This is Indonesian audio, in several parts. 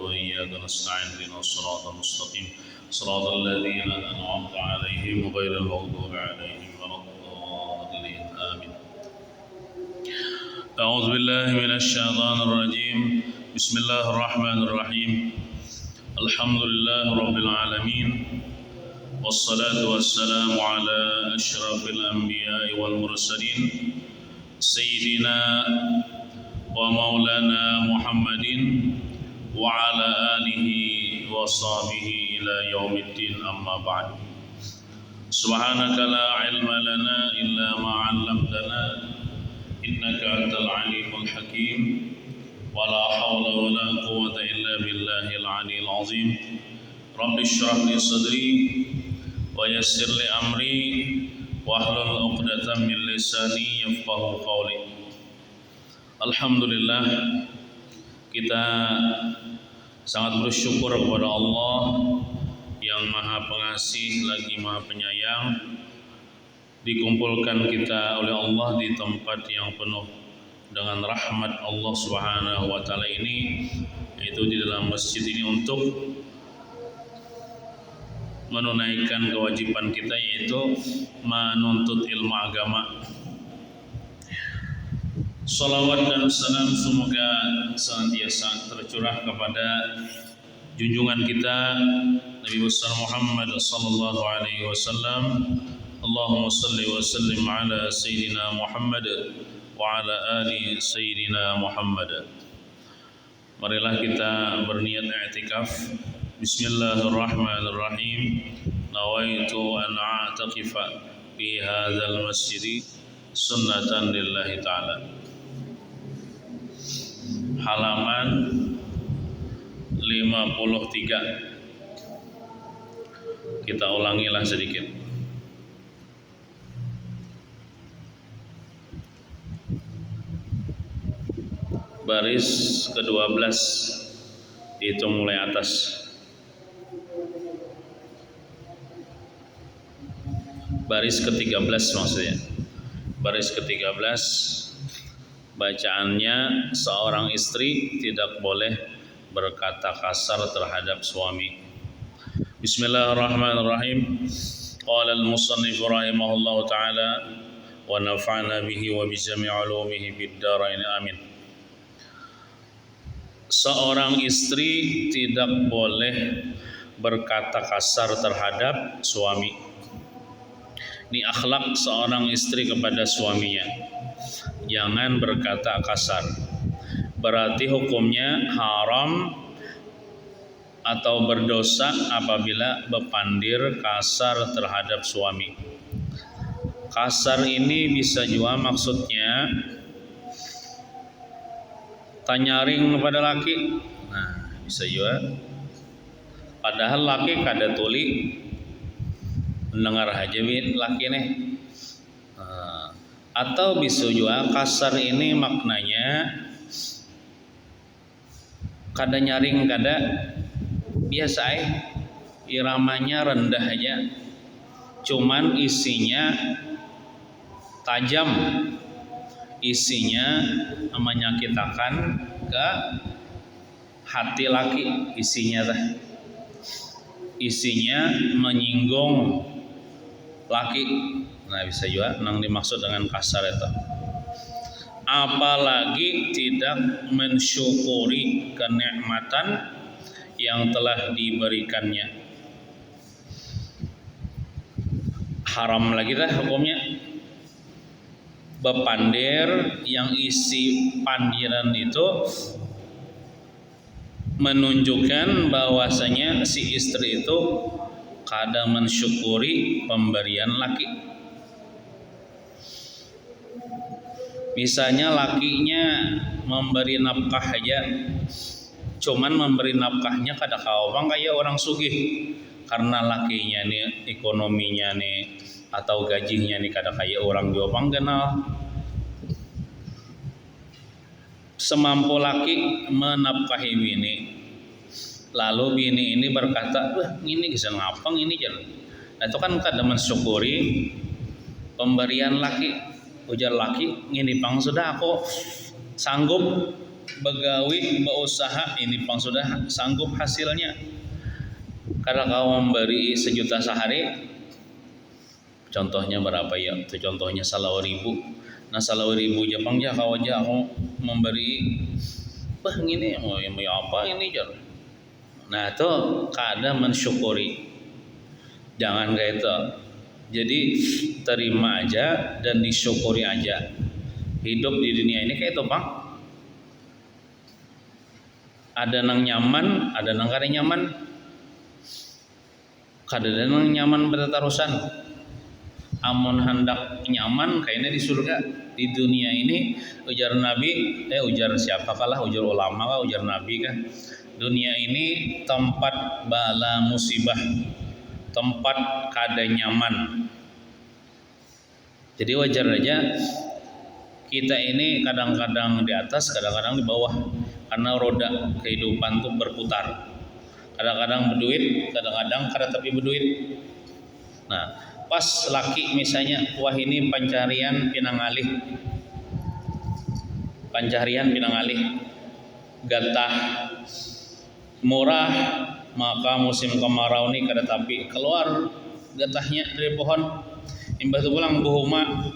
وإياك نستعين اهدنا الصراط المستقيم صراط الذين أنعمت عليهم غير المغضوب عليهم ولا الضالين آمين. أعوذ بالله من الشيطان الرجيم. بسم الله الرحمن الرحيم. الحمد لله رب العالمين والصلاة والسلام على أشرف الأنبياء والمرسلين سيدنا ومولانا محمد وعلى آله وصحبه إلى يوم الدين أما بعد. سبحانك لا علم لنا إلا ما علمتنا إنك أنت العليم الحكيم ولا حول ولا قوة إلا بالله العلي العظيم. رب اشرح لي صدري ويسر لي أمري واحلل عقدة من lisani yafqahu qawli. Alhamdulillah, kita sangat bersyukur kepada Allah yang Maha Pengasih lagi Maha Penyayang. Dikumpulkan kita oleh Allah di tempat yang penuh dengan rahmat Allah Subhanahu wa taala ini, yaitu di dalam masjid ini untuk menunaikan kewajiban kita, yaitu menuntut ilmu agama. Salawat dan salam semoga senantiasa tercurah kepada junjungan kita Nabi besar Muhammad sallallahu alaihi wasallam. Allahumma salli wa sallim ala sayyidina Muhammad wa ala ali sayyidina Muhammad. Marilah kita berniat i'tikaf. Bismillahirrahmanirrahim. Nawaitu an a'takifa fi hadzal masjid sunnatan lillahi ta'ala. Halaman 53. Kita ulangilah sedikit. Baris ke-12 dihitung mulai atas. Baris ke-13 maksudnya. Baris ke-13 bacaannya, seorang istri tidak boleh berkata kasar terhadap suami. Bismillahirrahmanirrahim. Qala al-musannif rahimahullahu ta'ala wa nafa'na bihi wa bi jami' ulumihi fid dharain amin. Seorang istri tidak boleh berkata kasar terhadap suami. Ini akhlak seorang istri kepada suaminya. Jangan berkata kasar. Berarti hukumnya haram atau berdosa apabila berpandir kasar terhadap suami. Kasar ini bisa juga maksudnya tanyaring kepada laki. Nah, bisa juga. Padahal laki kada tuli mendengar aja laki nih. Atau bisa juga kasar ini maknanya kada nyaring, kada biasa iramanya rendah aja, cuman isinya tajam, isinya menyakitkan ke hati laki, isinya menyinggung laki. Nah, bisa juga nang dimaksud dengan kasar itu. Apalagi tidak mensyukuri kenikmatan yang telah diberikannya. Haram lagi dah hukumnya. Bepandir yang isi pandiran itu menunjukkan bahwasanya si istri itu kada mensyukuri pemberian laki. Misalnya lakinya memberi nafkah aja, cuman memberi nafkahnya kada kawang kayak orang sugih, karena lakinya nih ekonominya nih atau gajinya nih kada kayak orang Jepang kenal. Semampu laki menafkahi bini, lalu bini ini berkata, wah ini bisa ngapang ini jalan. Nah, itu kan kada mensyukuri pemberian laki. Ujar laki, ngini pang sudah aku sanggup begawi berusaha ini pang sudah sanggup hasilnya. Karena kau memberi 1.000.000 sehari, contohnya berapa ya? Itu contohnya 1.000.000. Nah 1.000 Jepang aja kau aja aku memberi, bah ini mau apa ini jar. Nah itu kadang mensyukuri, jangan kayak itu. Jadi terima aja dan disyukuri aja. Hidup di dunia ini kayak itu bang. Ada nang nyaman, ada nang kada nyaman. Kada nang nyaman berterusan. Amun hendak nyaman kayaknya di surga. Di dunia ini ujar Nabi, ujar siapa kalah, ujar ulama kah, ujar Nabi kah. Dunia ini tempat bala musibah, tempat kada nyaman. Jadi wajar aja kita ini kadang-kadang di atas, kadang-kadang di bawah, karena roda kehidupan tuh berputar. Kadang-kadang berduit, kadang-kadang kada tapi berduit. Nah, pas laki misalnya, wah ini pencarian pinangalih, gatah murah, maka musim kemarau ini kada tapi keluar gatahnya dari pohon. Imbah itu pulang buhuma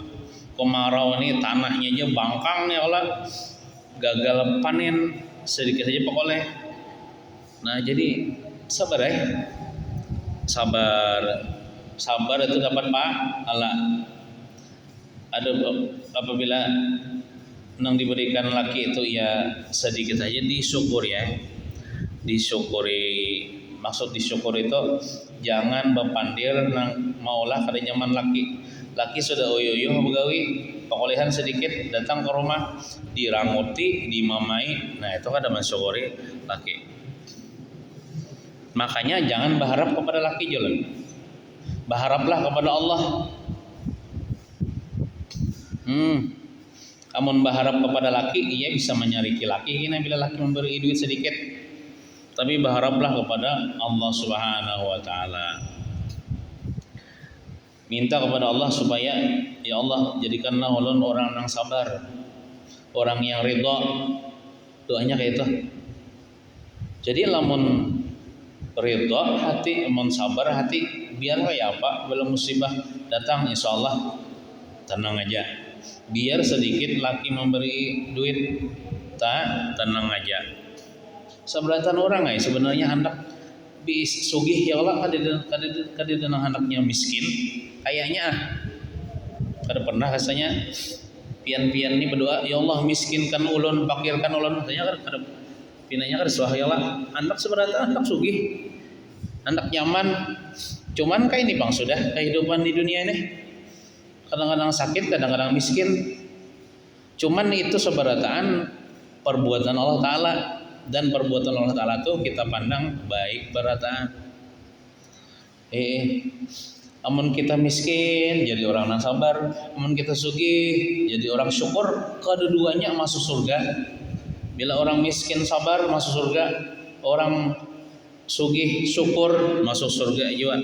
kemarau ini tanahnya aja bangkang ya Allah, gagal panen sedikit saja pokoknya. Nah jadi sabar ya, sabar itu dapat pahala. Ada apabila nang diberikan laki itu ya sedikit saja disyukur ya, disyukuri. Maksud disyukur itu jangan bepandir nang maulah kada nyaman laki sudah uyuh begawi pekolehan sedikit datang ke rumah diranguti dimamai. Nah itu kada mensyukuri laki. Makanya jangan berharap kepada laki jalan, berharaplah kepada Allah. Amun berharap kepada laki, ia bisa menyariki laki ini bila laki memberi duit sedikit. Tapi berharaplah kepada Allah Subhanahu wa taala. Minta kepada Allah supaya ya Allah jadikanlah ulun orang yang sabar, orang yang ridha. Doanya kayak itu. Jadi lamun ridha hati, amun sabar hati, biar kayak apa bila musibah datang insyaallah tenang aja. Biar sedikit laki memberi duit, tenang aja. Seberatan orang sebenarnya hendak sugih ya Allah, kada anaknya miskin kayaknya kada pernah rasanya pian-pian ini berdoa ya Allah miskinkan ulun, fakirkan ulun, katanya kada pinanya kada suah ya Allah, anak seberatan anak sugih, anak nyaman. Cuman kayak ini bang sudah kehidupan di dunia ini kadang-kadang sakit, kadang-kadang miskin. Cuman itu seberataan perbuatan Allah Ta'ala. Dan perbuatan Allah Ta'ala itu kita pandang baik berataan. Amun kita miskin jadi orang yang sabar, amun kita sugih jadi orang syukur, kedua-duanya masuk surga. Bila orang miskin sabar masuk surga, orang sugih syukur masuk surga juga.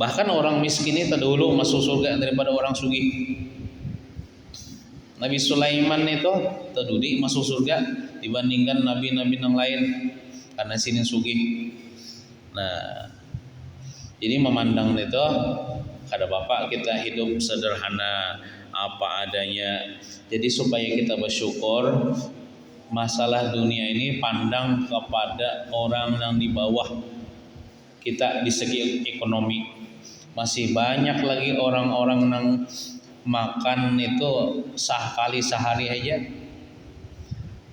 Bahkan orang miskin itu dahulu masuk surga daripada orang sugih. Nabi Sulaiman itu terdudi masuk surga dibandingkan nabi-nabi yang lain karena sini sugih. Nah, jadi memandang itu kada bapak kita hidup sederhana apa adanya. Jadi supaya kita bersyukur, masalah dunia ini pandang kepada orang yang di bawah kita di segi ekonomi. Masih banyak lagi orang-orang yang makan itu sekali sehari aja.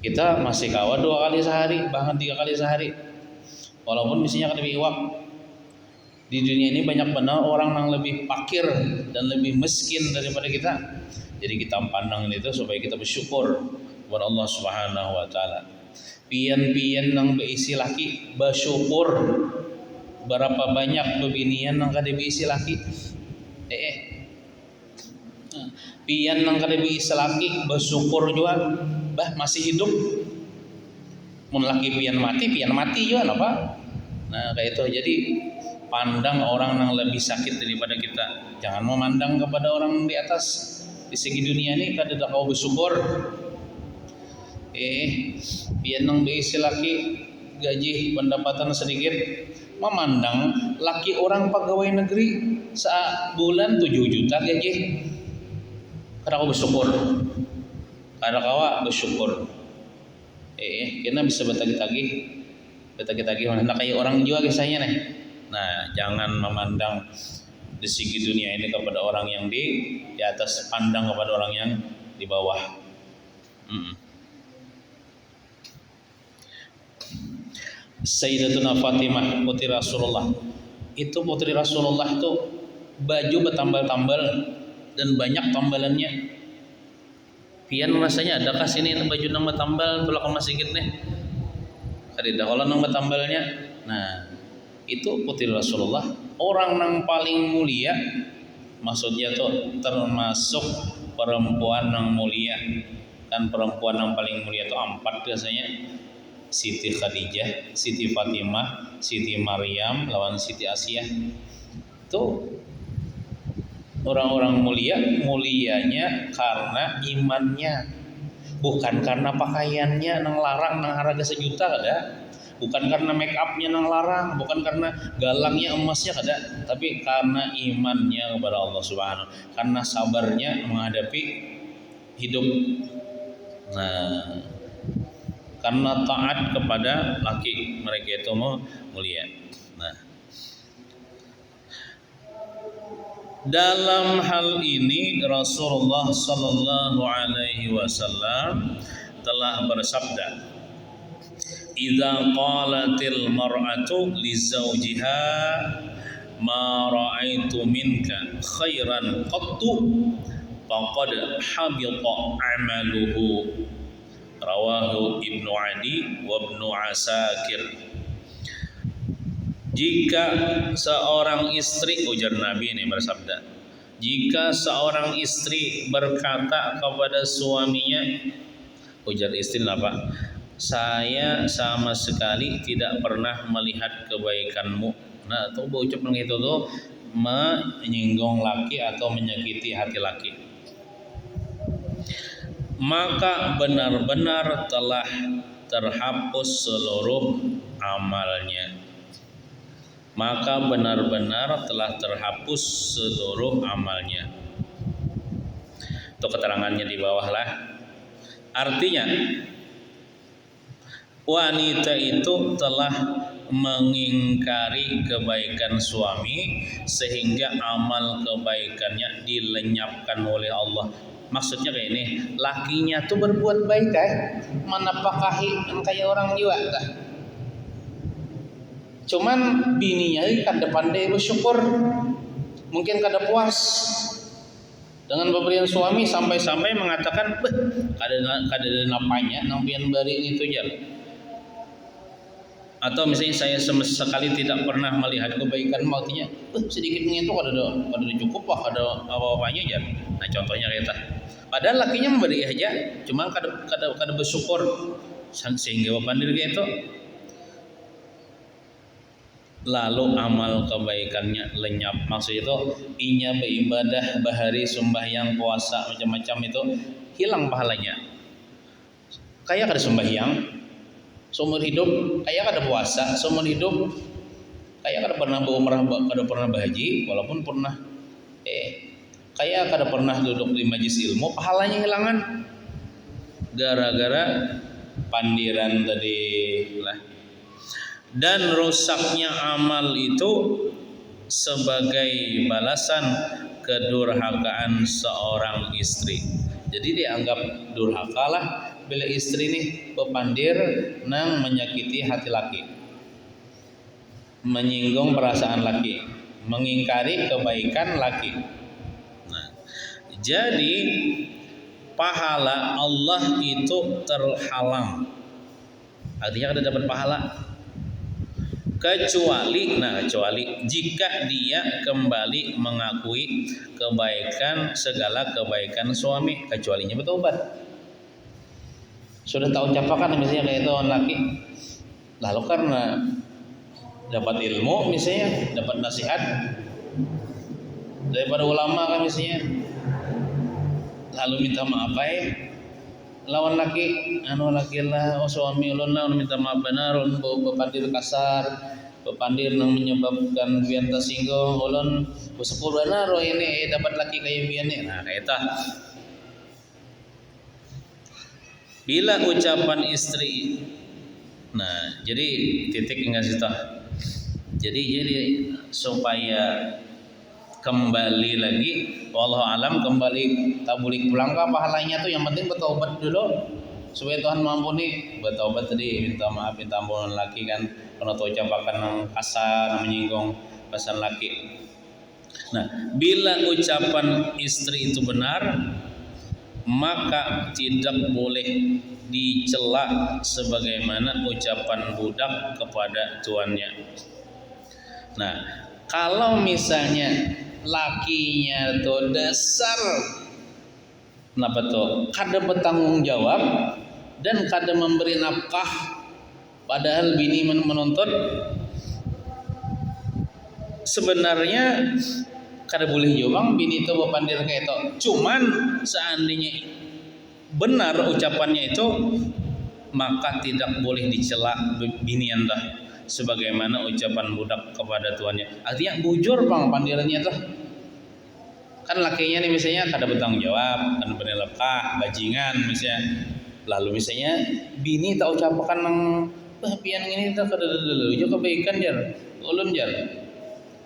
Kita masih kawa 2 kali sehari, bahkan 3 kali sehari. Walaupun misalnya lebih iwak. Di dunia ini banyak benar orang yang lebih fakir dan lebih miskin daripada kita. Jadi kita pandang itu supaya kita bersyukur kepada Allah Subhanahu wa taala. Pian-pian yang berisi laki bersyukur. Berapa banyak bebinian yang kada berisi laki. Pian nang kada bisa laki bersyukur juga masih hidup. Mun laki pian mati juga apa? Nah kayak itu. Jadi pandang orang yang lebih sakit daripada kita. Jangan memandang kepada orang di atas. Di segi dunia ini kada kau bersyukur. Pian nang beisi laki gaji pendapatan sedikit, memandang laki orang pegawai negeri sebulan 7 juta gaji. Kada kau bersyukur. Kada kawa bersyukur. Kena bisa betagi-tagi mana kayak orang juga kisahnya nih. Nah, jangan memandang di segi dunia ini kepada orang yang di atas, pandang kepada orang yang di bawah. Sayyidatuna Fatimah putri Rasulullah. Itu putri Rasulullah tuh baju bertambal-tambal dan banyak tambalannya. Pian rasanya adakah sini baju nang bertambal tulak masih gitu nih. Kadida kalau nang bertambalnya. Nah, itu putri Rasulullah, orang nang paling mulia. Maksudnya tuh termasuk perempuan nang mulia. Kan perempuan yang paling mulia itu 4 biasanya. Siti Khadijah, Siti Fatimah, Siti Maryam lawan Siti Asiyah. Itu orang-orang mulianya karena imannya, bukan karena pakaiannya nang larang nang harga sejuta kada, bukan karena make upnya nang larang, bukan karena galangnya emasnya kada, tapi karena imannya kepada Allah Subhanahu, karena sabarnya menghadapi hidup. Nah, karena taat kepada laki mereka itu mulia. Nah, dalam hal ini Rasulullah sallallahu alaihi wasallam telah bersabda, "Idza qalatil mar'atu li zawjiha ma ra'aitu minka khairan qattu faqad habita 'amaluhu." Rawahu Ibnu Adi wa Ibnu Asakir. Jika seorang istri, ujar Nabi ini bersabda, jika seorang istri berkata kepada suaminya, ujar istri apa? Saya sama sekali tidak pernah melihat kebaikanmu. Nah, itu ucap begitu tuh menyinggung laki atau menyakiti hati laki. Maka benar-benar telah terhapus seluruh amalnya. Maka benar-benar telah terhapus seluruh amalnya. Itu keterangannya di bawah lah. Artinya wanita itu telah mengingkari kebaikan suami sehingga amal kebaikannya dilenyapkan oleh Allah. Maksudnya kayak ini, lakinya tuh berbuat baik menapakahi kayak orang juga kah? Cuman bininya kada pandai bersyukur, mungkin kada puas dengan pemberian suami sampai-sampai mengatakan, kada napanya nang pian bari itu jar. Atau misalnya saya sama sekali tidak pernah melihat kebaikan, artinya sedikit menyentuh kada cukup kada apa-apanya jar. Nah, contohnya kayak padahal lakinya memberi aja, cuma kada bersyukur sehingga pandir kayak itu. Lalu amal kebaikannya lenyap. Maksud itu inya beribadah bahari sembahyang puasa macam-macam itu hilang pahalanya. Kayak kada sembahyang seumur hidup, kayak kada puasa seumur hidup, kayak kada pernah berumrah, kada pernah berhaji walaupun pernah kayak kada pernah duduk di majelis ilmu, pahalanya hilangan gara-gara pandiran tadi lah. Dan rusaknya amal itu sebagai balasan kedurhakaan seorang istri. Jadi dianggap durhaka lah bila istri nih pepandir nang menyakiti hati laki, menyinggung perasaan laki, mengingkari kebaikan laki. Nah, jadi pahala Allah itu terhalang. Artinya kada dapat pahala kecuali jika dia kembali mengakui kebaikan, segala kebaikan suami, kecualinya bertobat. Sudah tahu capakan misalnya kayak itu laki, lalu karena dapat ilmu misalnya, dapat nasihat daripada ulama kan misalnya, lalu minta maaf lawan laki anu laki lah suami ulun lah minta maaf benar ulun bepandir kasar bepandir yang menyebabkan bian tersinggung ulun sepuluh benar ini dapat laki kayak bian nih. Nah eta bila ucapan istri. Nah jadi titik enggak sih toh. Jadi supaya kembali lagi, wallahu alam, kembali tabulik pulang ke pahalanya tuh yang penting bertobat dulu supaya Tuhan mampuni. Bertobat tadi minta maaf minta ampun laki kan karena tuh ucapakan yang kasar menyinggung pasan laki. Nah bila ucapan istri itu benar maka tidak boleh dicela sebagaimana ucapan budak kepada tuannya. Nah kalau misalnya lakinya tuh dasar kenapa tuh kada bertanggung jawab dan kada memberi nafkah padahal bini menuntut, sebenarnya kada boleh jawab bini itu berpandir kayak itu. Cuman seandainya benar ucapannya itu maka tidak boleh dicela bini anda sebagaimana ucapan budak kepada tuannya. Artinya bujur bang pandirannya tuh. Kan lakinya nih misalnya kada bertanggung jawab, kada beri nafkah, bajingan misalnya. Lalu misalnya bini tak ucapkan nang pian ini tak kada juga kebaikan jar, ulun jar.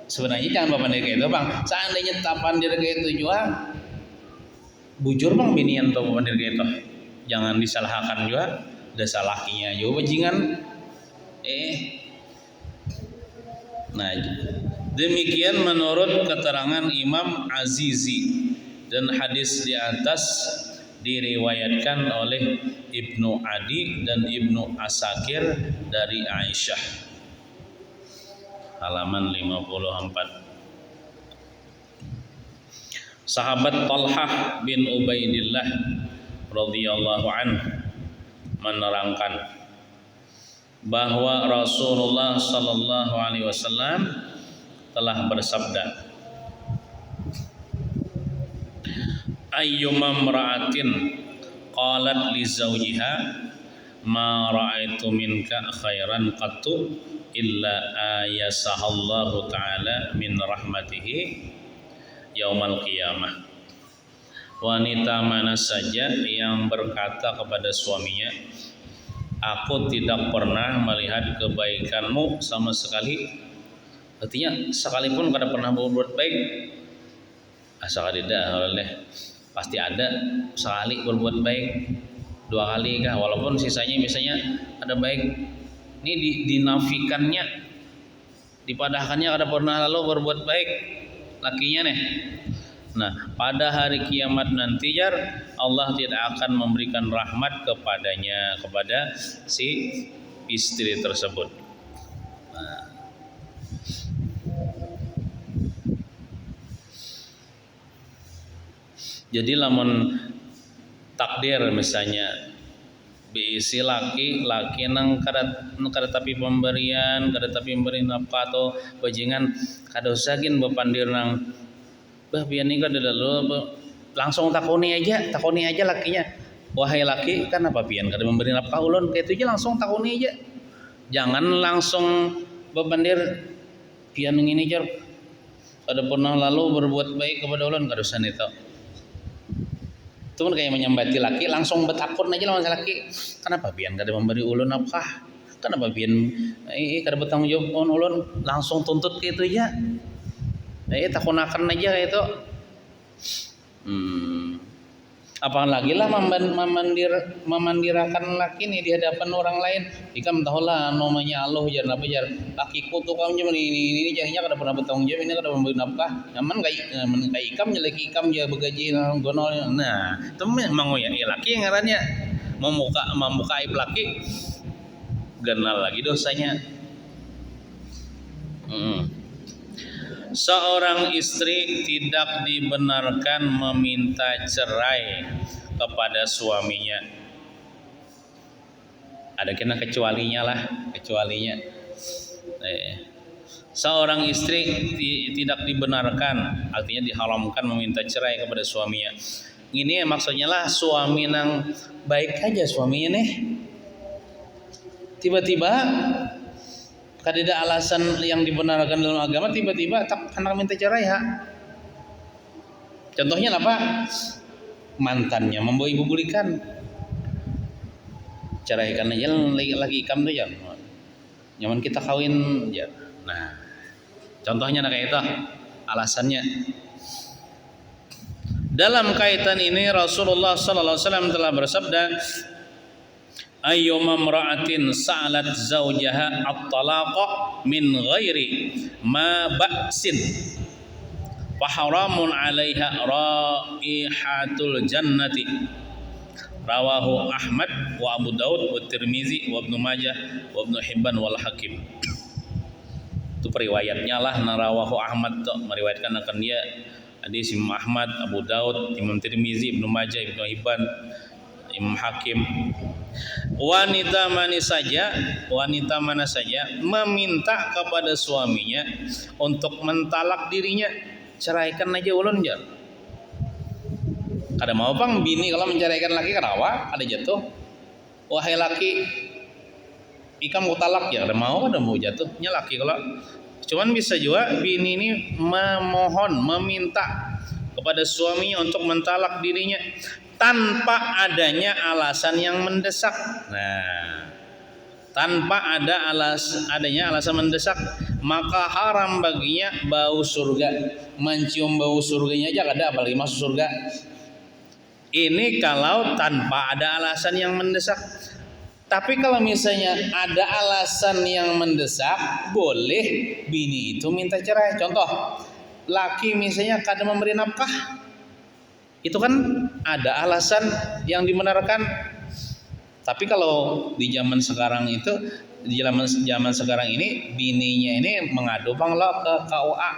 Sebenarnya jangan berpandir kayak itu bang. Seandainya tak pandir kayak itu juga, bujur bang bini yang tak berpandir kayak itu. Jangan disalahkan juga, dasar lakinya juga bajingan. Nah, demikian menurut keterangan Imam Azizi dan hadis di atas diriwayatkan oleh Ibnu Adi dan Ibnu Asakir dari Aisyah. Halaman 54. Sahabat Talhah bin Ubaidillah radhiyallahu anhu menerangkan bahwa Rasulullah sallallahu alaihi wasallam telah bersabda, ayyuma imra'atin qalat li zawjiha ma ra'aitu minka khairan qattu illa ayasahallahu ta'ala min rahmatihi yaumal qiyamah. Wanita mana saja yang berkata kepada suaminya, aku tidak pernah melihat kebaikanmu sama sekali. Artinya sekalipun kada pernah berbuat baik. Asal tidak oleh pasti ada sekali berbuat baik, dua kali kah, walaupun sisanya misalnya ada baik. Ini dinafikannya, dipadahkannya kada pernah lalu berbuat baik lakinya nih. Nah, pada hari kiamat nanti jar Allah tidak akan memberikan rahmat kepadanya, kepada si istri tersebut. Nah. Jadi lamun takdir misalnya bisi laki nang kada tapi pemberian, kada tapi memberi nafkah atau bajingan kada usahkin bepandir nang biar ini kan dulu langsung takoni aja lakinya, wahai laki kan apa pian kada memberi nafkah ulun kayak itu aja langsung takoni aja, jangan langsung bebandir pian ini jar kada pernah lalu berbuat baik kepada ulun, kada usah itu. Itu kan kayak menyambati laki langsung betakun aja lawan laki, kenapa pian kada memberi ulun nafkah, kenapa pian kada bertanggung jawab ulun, langsung tuntut kayak itu aja. Takunakan aja itu. Apalagi lah memandirakan laki nih di hadapan orang lain. Ikam tahulah namanya Allah jar apa jar. Lakiku tuh kamu cuma ini jadinya kada pernah bertanggung jawab, ini kada memberi nafkah. Nyaman kayak ikam jelek ikam ya begaji gonol. Nah, itu memang ya laki yang ngarannya membuka aib laki. Genal lagi dosanya. Seorang istri tidak dibenarkan meminta cerai kepada suaminya. Ada kena kecualinya. Seorang istri tidak dibenarkan, artinya diharamkan meminta cerai kepada suaminya. Ini maksudnya lah suami nang baik aja suaminya nih. Tiba-tiba kadeda alasan yang dibenarkan dalam agama, tiba-tiba tak anak minta cerai ha. Contohnya apa? Mantannya membawa ibu bulikan. Ceraikan aja lagi ikam tuh ya. Nyaman kita kawin ya. Nah, contohnya kayak itu alasannya. Dalam kaitan ini Rasulullah sallallahu alaihi wasallam telah bersabda, ayyuma imra'atin sa'alat zawjaha at-talaqa min ghairi ma ba'sin fa haramun 'alaiha raihatul jannati. Rawahu Ahmad wa Abu Daud wa Tirmizi wa Ibnu Majah wa Ibnu Hibban wal Hakim. Itu periwayatnya lah narawahu Ahmad tuh meriwayatkan akan dia hadis Imam Ahmad, Abu Daud, Imam Tirmizi, Ibnu Majah, Ibnu Hibban, Imam Hakim. Wanita mana saja meminta kepada suaminya untuk mentalak dirinya, ceraikan aja ulun jar. Kada mau bang bini kalau menceraikan laki kenapa? Ada jatuh. Wahai laki, ikam mau talak ya, kada mau jatuhnya laki kalau. Cuman bisa juga bini ini meminta kepada suaminya untuk mentalak dirinya tanpa adanya alasan yang mendesak. Nah, tanpa adanya alasan mendesak, maka haram baginya bau surga. Mencium bau surganya aja kada, apalagi masuk surga. Ini kalau tanpa ada alasan yang mendesak. Tapi kalau misalnya ada alasan yang mendesak, boleh bini itu minta cerai. Contoh, laki misalnya kada memberi nafkah, itu kan ada alasan yang dibenarkan. Tapi kalau di zaman sekarang itu, di zaman sekarang ini, bininya ini mengadu bangla ke KUA,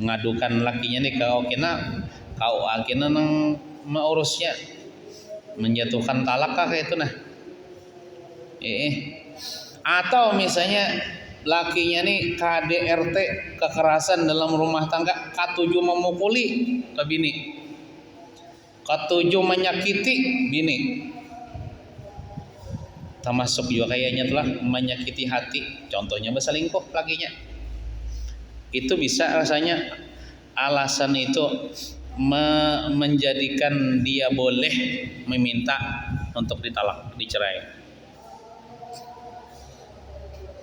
mengadukan lakinya nih ke KUA kena nang mengurusnya, menjatuhkan talak kah kayak itu nah. Atau misalnya lakinya nih KDRT, kekerasan dalam rumah tangga, K7 memukuli ke bini, K7 menyakiti bini, termasuk juga kayaknya telah menyakiti hati, contohnya berselingkuh lakinya. Itu bisa rasanya alasan itu menjadikan dia boleh meminta untuk ditalak, dicerai.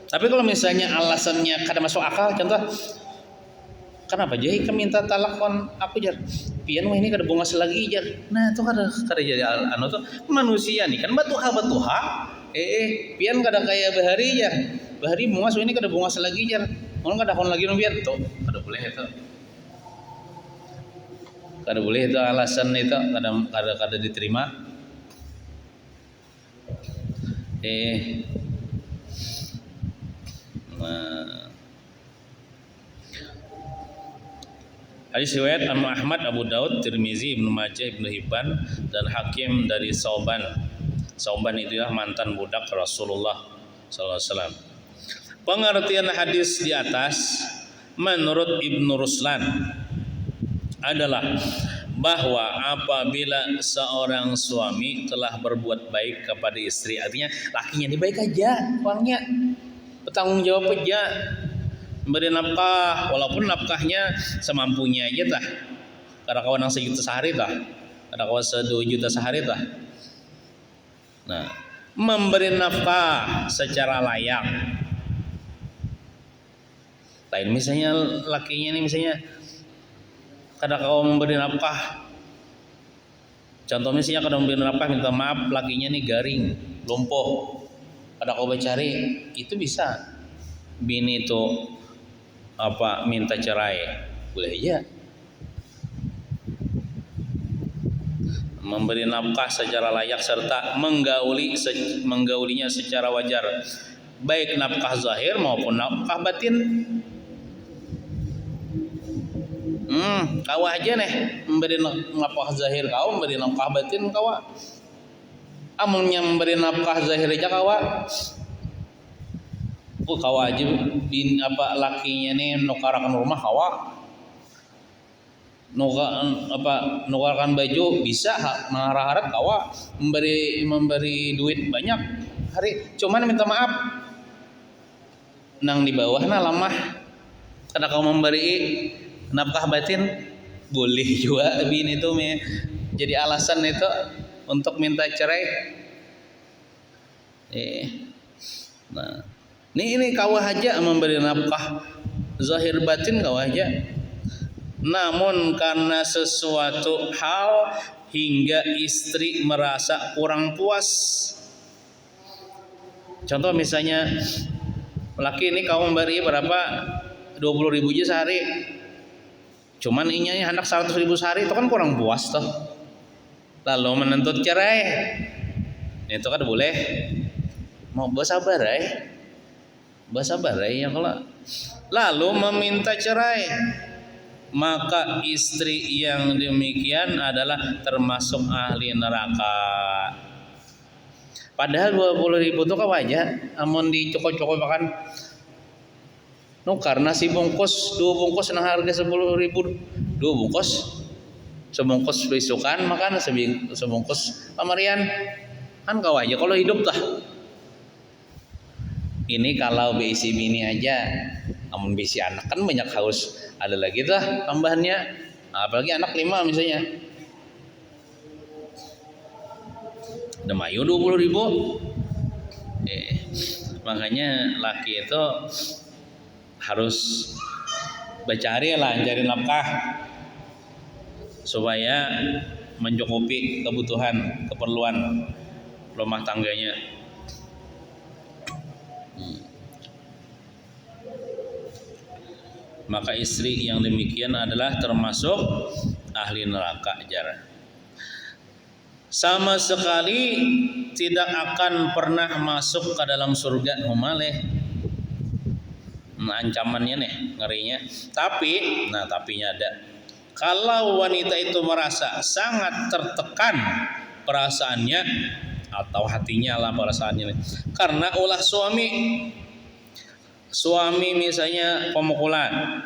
Tapi kalau misalnya alasannya kada masuk akal, contoh, kenapa jadi minta talak kon aku jar? Pian wah ini kada bungas lagi jar. Nah, itu kada jadi anu tuh manusia nih kan batuha. Pian kada kayak bahari jar. Bahari bungas ini kada bungas lagi jar. Mun kada kon lagi biar tuh kada boleh itu. Kada boleh itu alasan itu kada diterima. Hadis riwayat Imam Ahmad, Abu Daud, Tirmizi, Ibnu Majah, Ibnu Hibban dan Hakim dari Sauban. Sauban itu ya mantan budak Rasulullah sallallahu alaihi wasallam. Pengertian hadis di atas menurut Ibnu Ruslan adalah bahwa apabila seorang suami telah berbuat baik kepada istri, artinya lakinya ini baik aja, uangnya bertanggung jawab aja, memberi nafkah, walaupun nafkahnya semampunya aja tah, kada kawan yang 1 juta sehari tah, kada kawan 2 juta sehari tah. Nah, memberi nafkah secara layak. Lain misalnya lakinya ini misalnya kada kawan memberi nafkah, contoh misalnya kada memberi nafkah, minta maaf lakinya ini garing, lumpuh, kada kawan cari, itu bisa bini itu minta cerai, boleh aja. Memberi nafkah secara layak serta menggaulinya secara wajar, baik nafkah zahir maupun nafkah batin. Kau aja nih memberi nafkah zahir, kau memberi nafkah batin kau. Amunnya memberi nafkah zahir aja kau. Kau aja lakinya nih nukarakan rumah kau. nukarkan baju bisa, mengharap kawa memberi duit banyak hari, cuman minta maaf nang di bawah lemah karena kau memberi nafkah batin, boleh juga bini itu jadi alasan itu untuk minta cerai. Nah, ini kawah aja memberi nafkah zahir batin kawah aja, namun karena sesuatu hal hingga istri merasa kurang puas. Contoh misalnya laki ini kau memberi berapa 20.000 aja sehari, cuman inya hendak 100.000 sehari, itu kan kurang puas toh, lalu menuntut cerai. Itu kan boleh, mau bersabar ya kalau lalu meminta cerai, maka istri yang demikian adalah termasuk ahli neraka. Padahal 20.000 itu kan wajar, amun dicokok-cokok makan karena si bungkus 2 bungkus nang harga 10.000, 2 bungkus, sebungkus besukan makan, sebungkus pamarian, kan kau aja kalau hidup lah. Ini kalau bisi bini aja, amun bisi anak kan banyak haus, ada lagi tuh tambahannya, apalagi anak 5 misalnya, udah mayu 20.000. Makanya laki itu harus cari nafkah supaya mencukupi kebutuhan keperluan rumah tangganya. Maka istri yang demikian adalah termasuk ahli neraka jar. Sama sekali tidak akan pernah masuk ke dalam surga humaleh. Ancamannya nih ngerinya. Tapinya ada. Kalau wanita itu merasa sangat tertekan perasaannya atau hatinya lah perasaannya nih, karena ulah suami misalnya pemukulan,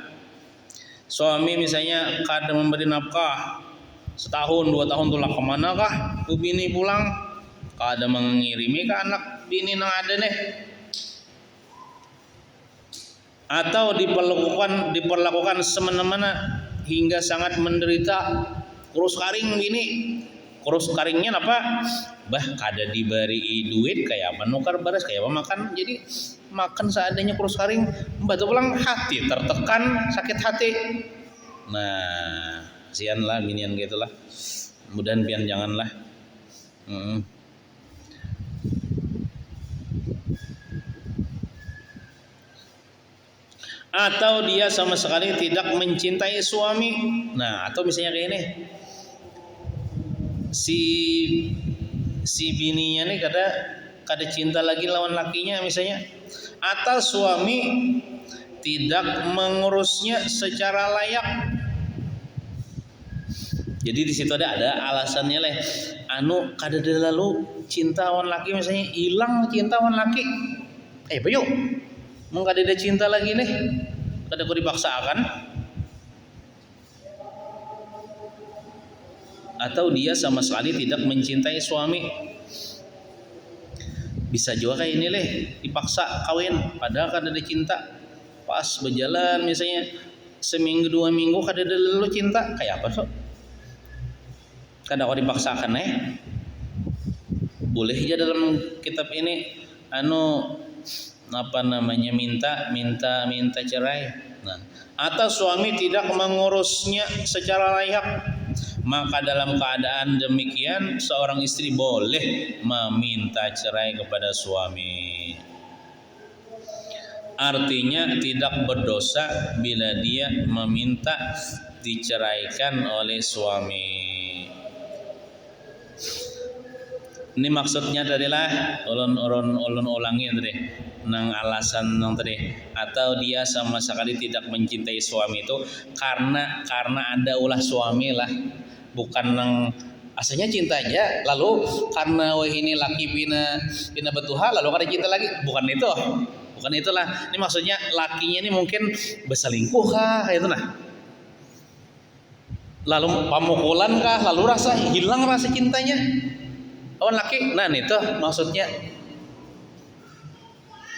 suami misalnya kadang memberi nafkah setahun 2 tahun tulah kemana kah bini pulang, kadang mengirimi ke anak bini nang ada nih, atau diperlakukan semena-mena hingga sangat menderita, kurus karing gini, kurus karingnya apa? Kada diberi duit kayak apa nukar baras kayak apa makan, jadi makan seadanya kurus karing, batu pulang hati tertekan, sakit hati. Nah, kasihan lah binian gitulah. Mudahan pian janganlah. Atau dia sama sekali tidak mencintai suami. Nah, atau misalnya kayak ini, si bininya nih kada cinta lagi lawan lakinya misalnya, atau suami tidak mengurusnya secara layak. Jadi di situ ada alasannya leh, kada lalu cinta lawan laki misalnya, hilang cinta lawan laki, bayu mau kada ada cinta lagi nih, kada kau dipaksakan. Atau dia sama sekali tidak mencintai suami, bisa juga kayak ini leh, dipaksa kawin padahal kada ada cinta, pas berjalan misalnya seminggu 2 minggu kada ada lalu cinta, kayak apa so? Kada kau dipaksakan boleh aja dalam kitab ini minta cerai. Nah, atau suami tidak mengurusnya secara layak, maka dalam keadaan demikian seorang istri boleh meminta cerai kepada suami. Artinya tidak berdosa bila dia meminta diceraikan oleh suami. Ini maksudnya adalah ulun ulangi tadi nang alasan nang tadi, atau dia sama sekali tidak mencintai suami itu karena ada ulah suami lah, bukan nang asalnya cinta aja lalu karena ini laki pina betuha lalu kada cinta lagi, bukan itulah. Ini maksudnya lakinya ini mungkin berselingkuh kah kayak itu nah. lalu pamukulan kah, lalu hilang rasa cintanya lawan laki. Nah itu maksudnya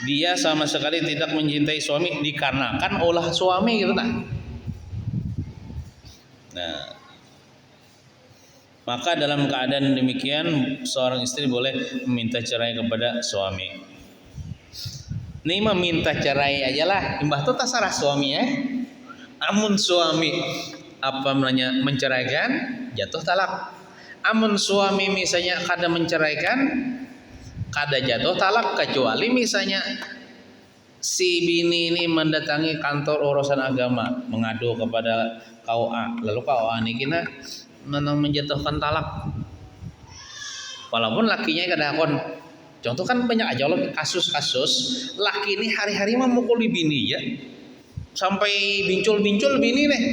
dia sama sekali tidak mencintai suami dikarenakan ulah suami gitu nah. Nah, maka dalam keadaan demikian seorang istri boleh meminta cerai kepada suami. Nih meminta cerai aja lah, imbah tuh terserah suami ya. Amun suami menceraikan, jatuh talak. Amun suami misalnya kada menceraikan, kada jatuh talak, kecuali misalnya si bini ini mendatangi kantor urusan agama mengadu kepada KUA, lalu KUA ini kena menjatuhkan talak. Walaupun lakinya kada akon. Contoh kan banyak aja loh kasus-kasus laki ini hari-hari memukuli bini ya. Sampai bincul-bincul bini nih.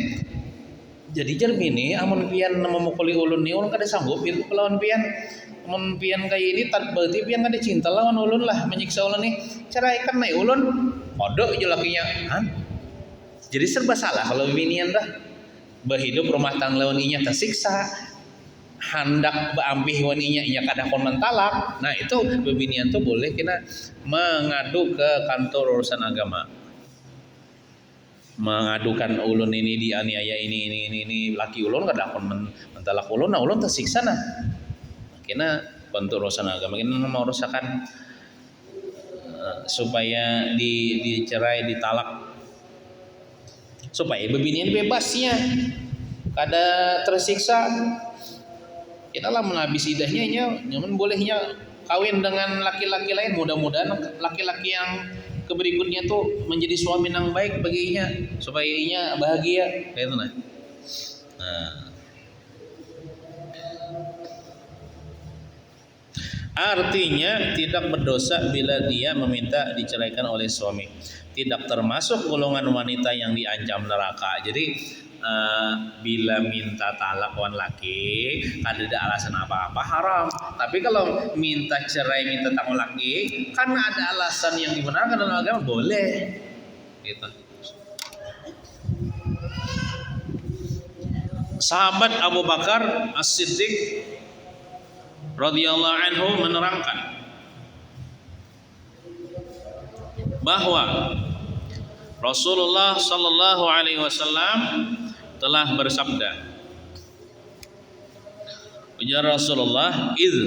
Jadi jar bini amun pian memukuli ulun nih ulun kada sanggup itu lawan pian. Amun pian kayak ini berarti pian kada cinta lawan ulun lah, menyiksa ulun nih. Ceraikan nih ulun. Kodok aja lakinya. Hah? Jadi serba salah kalau binian dah. Berhidup rumah tangga lawan inya tersiksa. Hendak beampih waninya inya kada kon mentalak. Nah itu bebinian tuh boleh kita mengadu ke kantor urusan agama, mengadukan ulun ini dianiaya ini laki ulun kada kon mentalak ulun, nah ulun tersiksa nah kena kantor urusan agama kena mau rusakan supaya dicerai ditalak supaya bebinian bebasnya kada tersiksa. Kita lah menghabis idahnya nyaman bolehnya kawin dengan laki-laki lain, mudah-mudahan laki-laki yang keberikutnya tuh menjadi suami yang baik baginya supaya inya bahagia kayak itu nah. Artinya tidak berdosa bila dia meminta diceraikan oleh suami, tidak termasuk golongan wanita yang diancam neraka. Jadi bila minta talak wan laki kada ada alasan apa-apa haram. Tapi kalau minta cerai minta talak laki kan ada alasan yang dibenarkan dalam agama boleh. Gitu. Sahabat Abu Bakar As-Siddiq radhiyallahu anhu menerangkan bahwa Rasulullah sallallahu alaihi wasallam telah bersabda, ujar Rasulullah, "Idz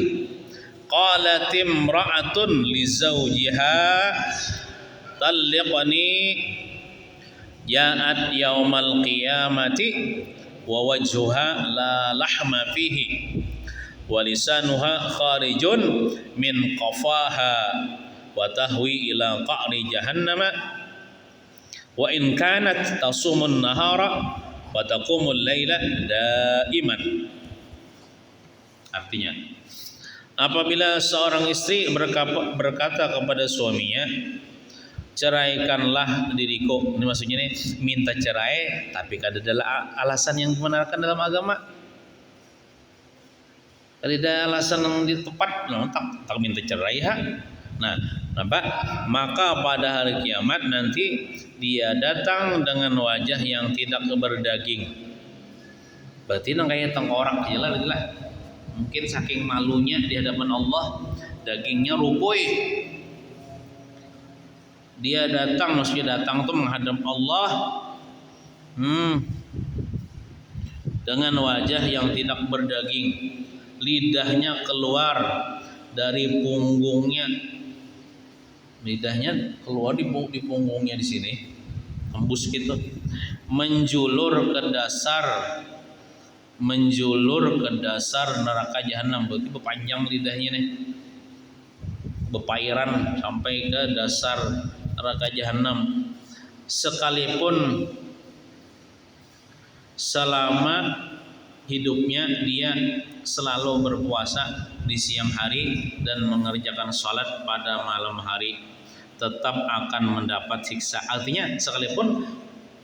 qalat imra'atun li zawjiha talliqni ja'at yaumal qiyamati wa wajhuha la lahma fihi wa lisanuha kharijun min qafaha wa tahwi ila qa'ri jahannama wa in kanat tasumun nahara wa taqumul laila daiman." Artinya, apabila seorang istri berkata kepada suaminya, ceraikanlah diriku, ini maksudnya ini minta cerai tapi kada ada alasan yang dibenarkan dalam agama, kada ada alasan yang tepat, tak minta cerai ha. Nah, nampak? Maka pada hari kiamat nanti dia datang dengan wajah yang tidak berdaging. Berarti nang kayak tengkorak aja lah. Mungkin saking malunya di hadapan Allah, dagingnya ruboy. Dia datang, maksudnya datang tuh menghadap Allah dengan wajah yang tidak berdaging. Lidahnya keluar dari punggungnya. Lidahnya keluar di punggungnya di sini, tembus gitu, menjulur ke dasar neraka jahanam. Berarti berpanjang lidahnya nih, bepairan sampai ke dasar neraka jahanam. Sekalipun selama hidupnya dia selalu berpuasa di siang hari dan mengerjakan sholat pada malam hari, tetap akan mendapat siksa. Artinya sekalipun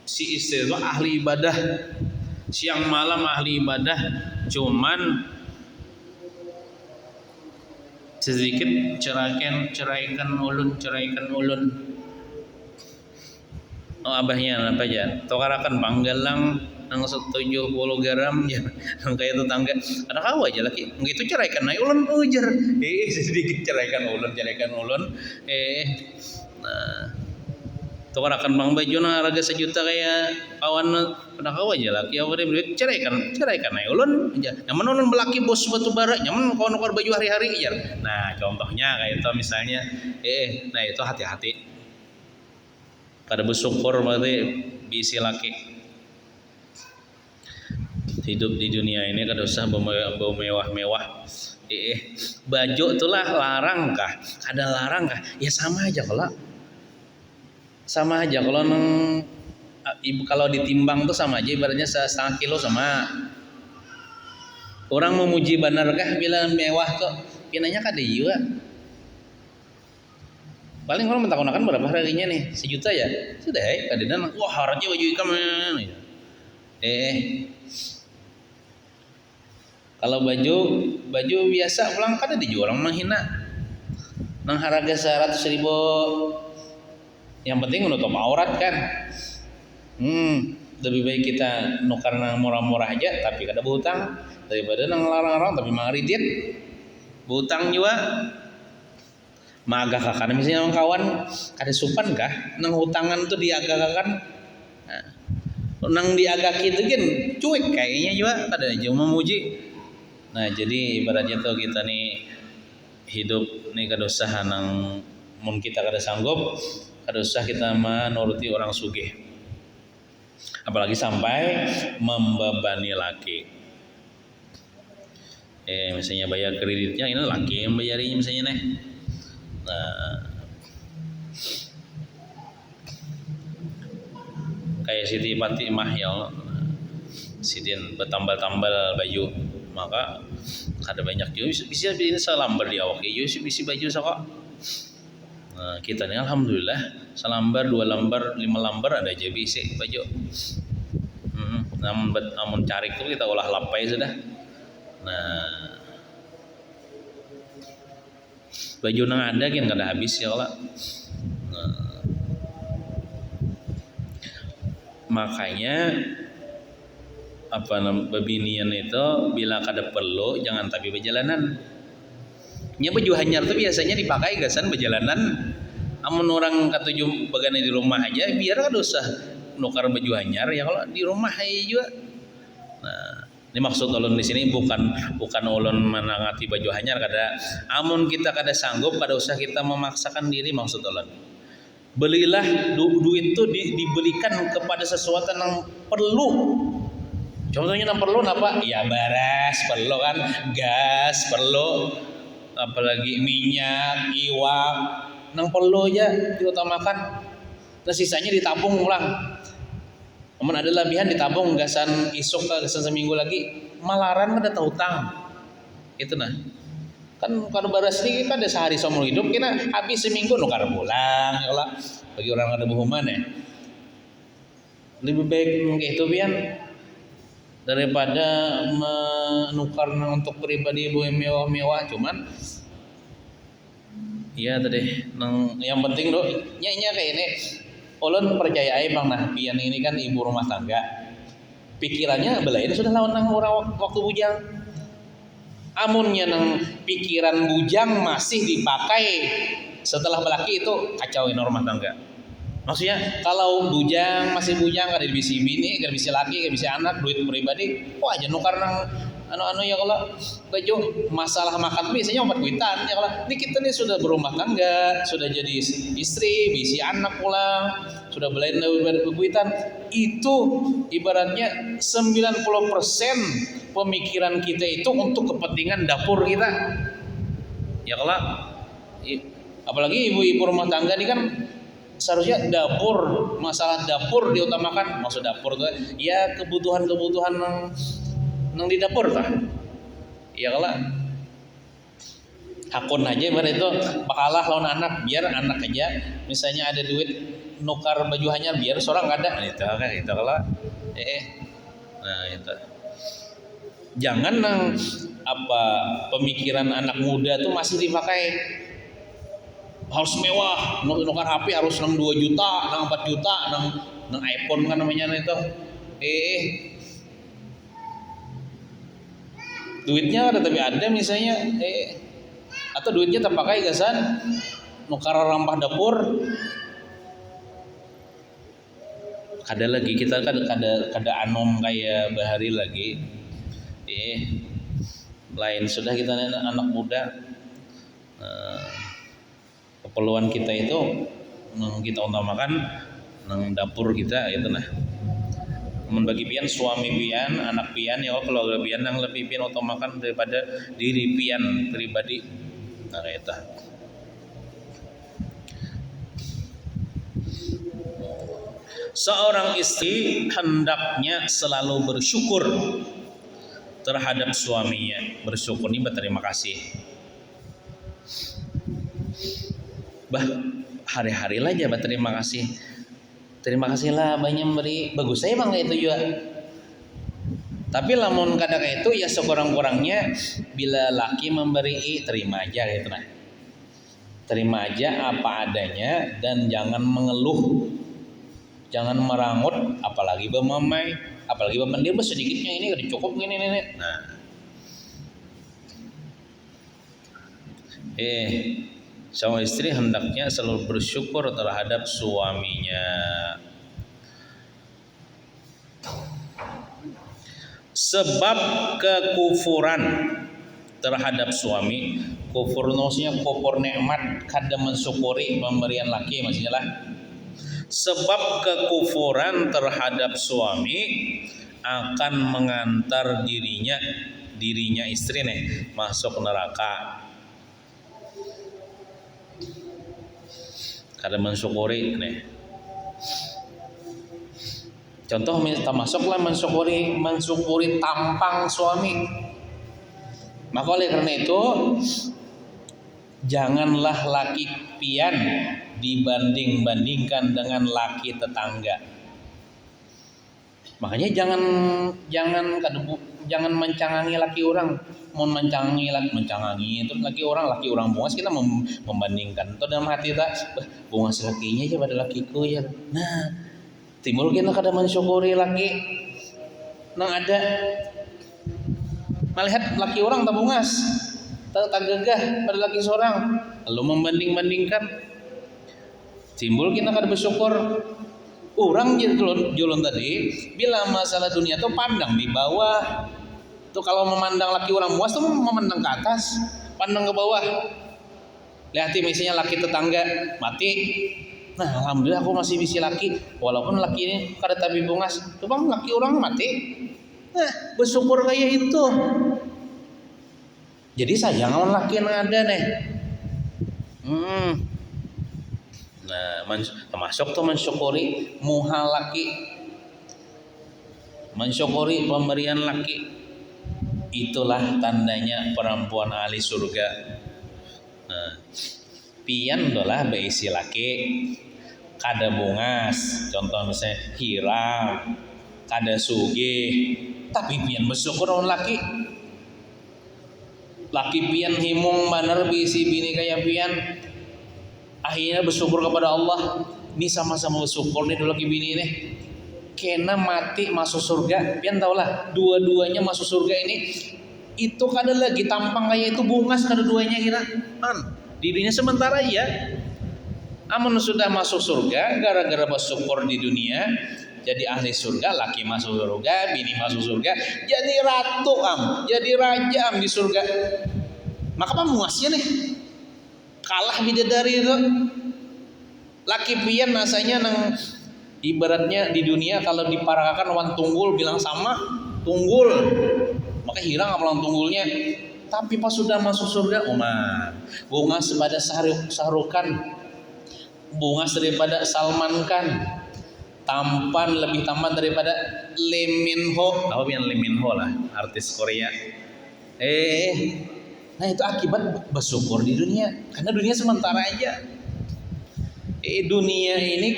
si istri itu ahli ibadah, siang malam ahli ibadah, cuman sedikit ceraikan ulun. Oh abahnya apa aja tokarakan panggalang nang 70 garam ya nang kayak tetangga ada kau aja lagi begitu ceraikan naik ulun ujar sedikit ceraikan ulun nah tokarakan bang baju nang harga sejuta kayak kawan pada kau aja lagi yang beri duit ceraikan naik ulun aja nyaman ulun belaki bos batu bara nyaman kawan kawan baju hari-hari ya nah contohnya kayak itu misalnya nah itu hati-hati kada bersyukur berarti bisi laki hidup di dunia ini kada usah bau mewah-mewah baju itulah larang kah kada larang kah ya sama aja kalau neng ibu kalau ditimbang tuh sama aja ibaratnya setengah kilo sama orang memuji benar kah bila mewah kok pinanya kada juga paling orang mentakutkan berapa harganya nih 1 juta ya sudah kadang wah harganya baju ikam kalau baju biasa pulang kada dijual orang menghina nang harga 100.000 yang penting menutup aurat kan lebih baik kita nukar nang murah-murah aja tapi kada berhutang daripada nang larang-larang tapi mangaridit berhutang juga magah kakak misalnya orang kawan kada supan kah nang hutangan tuh diagak-agakan nang diagaki itu kan cuek kayaknya juga kada aja memuji nah jadi ibaratnya tuh kita nih hidup nih kada usah nang mun kita kada sanggup kada usah kita menuruti orang sugih apalagi sampai membebani laki misalnya bayar kreditnya ini laki yang bayarinya misalnya nih nah, kayak Siti Fatimah ya Sidin bertambal-tambal baju maka kada banyak juga bisa ini salambar di awak bisa baju sokok nah, kita ini alhamdulillah salambar 2 lembar 5 lembar ada aja bisa baju namun cari itu kita olah lapai sudah nah baju nang ada kan kada habis ya Allah nah, makanya bebinian itu bila kada perlu jangan tapi berjalanan nya baju hanyar itu biasanya dipakai gasan berjalanan amun orang katuju bagana di rumah aja biar kada usah nukar baju hanyar ya kalau di rumah aja juga nah ini maksud ulun di sini bukan ulun menangati baju hanyar kada amun kita kada sanggup kada usah kita memaksakan diri maksud ulun belilah duit itu dibelikan kepada sesuatu yang perlu contohnya yang perlu apa ya beras perlu kan gas perlu apalagi minyak iwak nang perlu aja diutamakan nah sisanya ditabung ulang amun ada lebihan ditabung gasan isuk ke gasan seminggu lagi malaran kada hutang itu nah kan kalau beras ini kan ada sehari seumur hidup kita habis seminggu nukar pulang kalau bagi orang ada berhuman ya lebih baik itu pian daripada menukar untuk pribadi mewah-mewah cuman iya tadi yang penting doh nya kayak ini ulun percaya bang nah pian ini kan ibu rumah tangga pikirannya belain sudah lawan nang orang waktu bujang amunnya nang pikiran bujang masih dipakai setelah belaki itu kacauin rumah tangga maksudnya kalau bujang masih bujang kada bisa bini kada bisa laki kada bisa anak duit pribadi wah aja nukar nang anu ya kalau baju masalah makan biasanya 4 duitan ya kalau ini kita nih sudah berumah tangga sudah jadi istri bisi anak pula sudah belain duitan itu ibaratnya 90% pemikiran kita itu untuk kepentingan dapur kita ya kalau apalagi ibu-ibu rumah tangga ini kan seharusnya dapur masalah dapur diutamakan maksud dapur tuh ya kebutuhan nang di dapur tah ya kalau hakun aja ibarat itu bakalah lawan anak biar anak aja misalnya ada duit nukar baju hanyar biar seorang ada itu kan itu kalau nah itu jangan nang pemikiran anak muda tuh masih dipakai harus mewah, nukar HP harus nang 2 juta, nang 4 juta, nang iPhone kan namanya itu. Duitnya ada tapi ada misalnya atau duitnya terpakai gasan nukar rampah dapur. Kada lagi kita kan kada anom kayak bahari lagi. Lain sudah kita anak muda. Keperluan kita itu kita utamakan nang dapur kita itu nah. Membagi pian suami pian, anak pian ya keluarga pian yang lebih pian utamakan daripada diri pian pribadi. Nah itu. Seorang istri hendaknya selalu bersyukur terhadap suaminya. Bersyukur ini berterima kasih. Hari-hari lah aja berterima kasih. Terima kasihlah banyak beri. Bagus saya bang itu juga. Tapi lamun kadang itu ya sekurang-kurangnya bila laki memberi terima aja gitu nah. Terima aja apa adanya dan jangan mengeluh. Jangan merangut apalagi bermamai, apalagi berpendir sedikitnya ini udah cukup gini. Nah. Seorang istri hendaknya selalu bersyukur terhadap suaminya. Sebab kekufuran terhadap suami, kufur maksudnya kufur nikmat kada mensyukuri pemberian laki maksudnya lah. Sebab kekufuran terhadap suami akan mengantar dirinya istri nih masuk neraka. Kada mensyukuri nih. Contoh termasuklah mensyukuri tampang suami. Maka oleh karena itu janganlah laki pian dibanding-bandingkan dengan laki tetangga. Makanya jangan mencangangi laki orang. Mau mencangangi itu laki orang bungas kita membandingkan. Itu dalam hati kita bungas lakinya aja pada lakiku ya. Nah, timbul kita kada mensyukuri laki nang ada. Melihat laki orang tak bungas, tak gagah pada laki seorang, lalu membanding-bandingkan. Timbul kita kada bersyukur. Orang julun tadi bila masalah dunia tuh pandang di bawah. Tuh kalau memandang laki orang muas tuh memandang ke atas, pandang ke bawah. Lihat misalnya laki tetangga mati. Nah, alhamdulillah aku masih bisa laki, walaupun laki ini kada tabi bungas. Tuh bang, laki orang mati. Nah, bersyukur kayak itu. Jadi sayang lawan laki yang ada nih. Nah, termasuk tuh mensyukuri muha laki, mensyukuri pemberian laki. Itulah tandanya perempuan ahli surga. Nah, pian dolah beisi laki, kada bungas, contoh misalnya hirang, kada sugih, tapi pian bersyukur lawan laki. Laki pian himung bener beisi bini kayak pian. Akhirnya bersyukur kepada Allah. Ini sama-sama bersyukur nih dulu bini nih. Kena mati masuk surga. Pian tahulah dua-duanya masuk surga ini. Itu kada lagi tampang kayak itu bungas kada duanya kira. Dirinya sementara ya. Amun sudah masuk surga gara-gara bersyukur di dunia. Jadi ahli surga, laki masuk surga, bini masuk surga, jadi ratu jadi raja di surga. Maka apa muasnya nih? Kalah bidadari itu. Laki pian rasanya nang ibaratnya di dunia kalau diparakakan wan tunggul bilang sama tunggul. Maka hirang amalan tunggulnya. Tapi pas sudah masuk surga, bunga sepada Sahrukan, bunga daripada Salman Khan, lebih tampan daripada Lee Min Ho. Tahu yang Lee Min Ho lah, artis Korea. Nah itu akibat bersyukur di dunia, karena dunia sementara aja. Dunia ini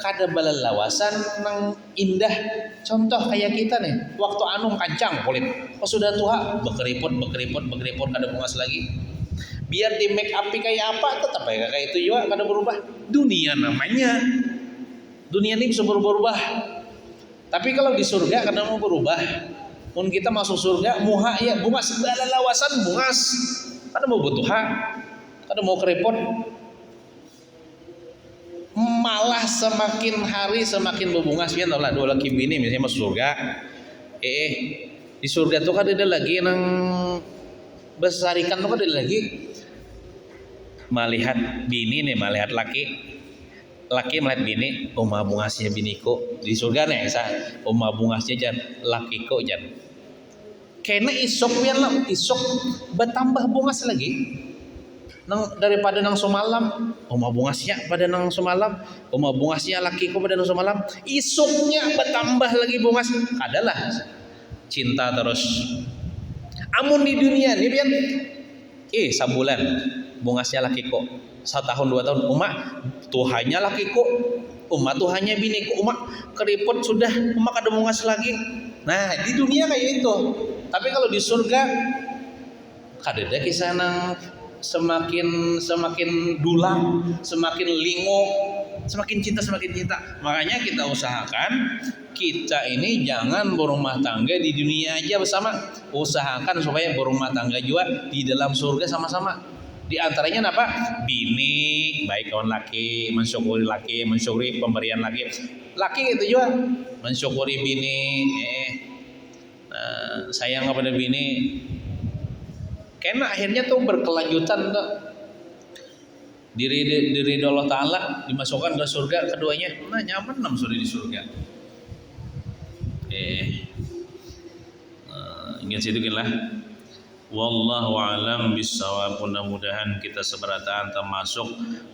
kada balalawasan nang indah. Contoh kayak kita nih, waktu anum kancang kulit, pas sudah tua bekeriput kada bungas lagi. Biar di make up kayak apa tetap ya kayak itu juga kada berubah. Dunia namanya. Dunia ini bisa berubah. Tapi kalau di surga kada mau berubah. Mun kita masuk surga muha ya bunga segala lawasan bungas. Kada mau butuh hak. Kada mau kerepot. Malah semakin hari semakin berbungas pian lah dua laki bini misalnya masuk surga. Di surga tuh kan ada lagi nang besarikan tuh kan ada lagi melihat bini nih melihat laki melihat bini bungasnya biniku di surga nih bungasnya jan lakiku jan kena isok pian lah isok bertambah bungas lagi daripada nang semalam bungasnya pada nang semalam bungasnya lakiku pada nang semalam isuknya bertambah lagi bungas adalah cinta terus amun di dunia ini pian sebulan bungasnya lakiku 1 tahun 2 tahun Tuhannya lakiku Tuhannya biniku keriput sudah kada bungas lagi. Nah di dunia kayak itu tapi kalau di surga kada ada kisah nang semakin dulang, semakin lingo, semakin cinta. Makanya kita usahakan kita ini jangan berumah tangga di dunia aja bersama, usahakan supaya berumah tangga juga di dalam surga sama-sama. Di antaranya apa? Bini, baik kawan laki, mensyukuri pemberian laki itu juga mensyukuri bini, sayang kepada bini. Karena akhirnya tuh berkelanjutan tuh diri Allah Ta'ala dimasukkan ke surga keduanya. Nah nyaman sudah di surga. Ingat situ lah. Wallahu alam bissawab. Mudah-mudahan kita seberatan termasuk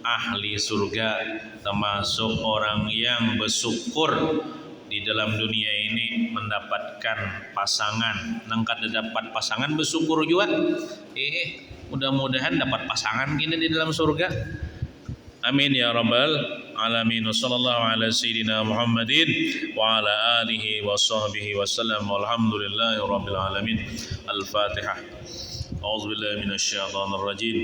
ahli surga, termasuk orang yang bersyukur di dalam dunia ini mendapatkan pasangan. Nang kada dapat pasangan bersyukur juga. Mudah-mudahan dapat pasangan gini di dalam surga. Amin ya rabbal alamin. Wassallallahu ala sayyidina Muhammadin wa ala alihi wa sahbihi wasallam. Walhamdulillahi rabbil alamin. Al-Fatihah. A'udzubillahi minasyaitonir rajim.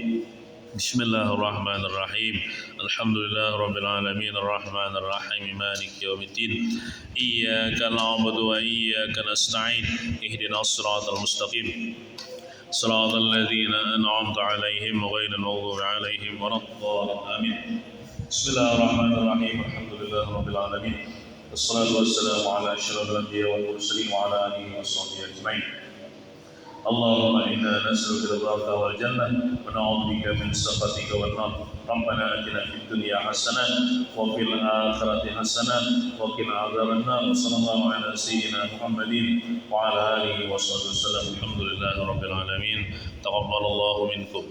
Bismillahirrahmanirrahim. Alhamdulillah rabbil alamin arrahmanir rahim maliki yaumiddin. Iyyaka na'budu wa iyyaka nasta'in. Ihdinas siratal mustaqim. Siratal ladzina an'amta 'alaihim ghairil maghdubi 'alaihim waladdallin. Amin. Bismillahirrahmanirrahim. Alhamdulillah rabbil alamin. Wassalatu wassalamu ala asyrafil anbiya'i wal mursalin wa ala alihi washabbihi ajma'in. Allahumma inna nas'aluka ridhaka wal jannah wa na'udzubika min sakhatika wan nar. Rabbana atina fid dunya hasanah wa fil akhirati hasanah wa qina adzaban nar. Sallallahu ala sayyidina Muhammadin wa ala alihi washabbihi wasallam. Alhamdulillahi rabbil alamin. Taqabbalallahu minkum.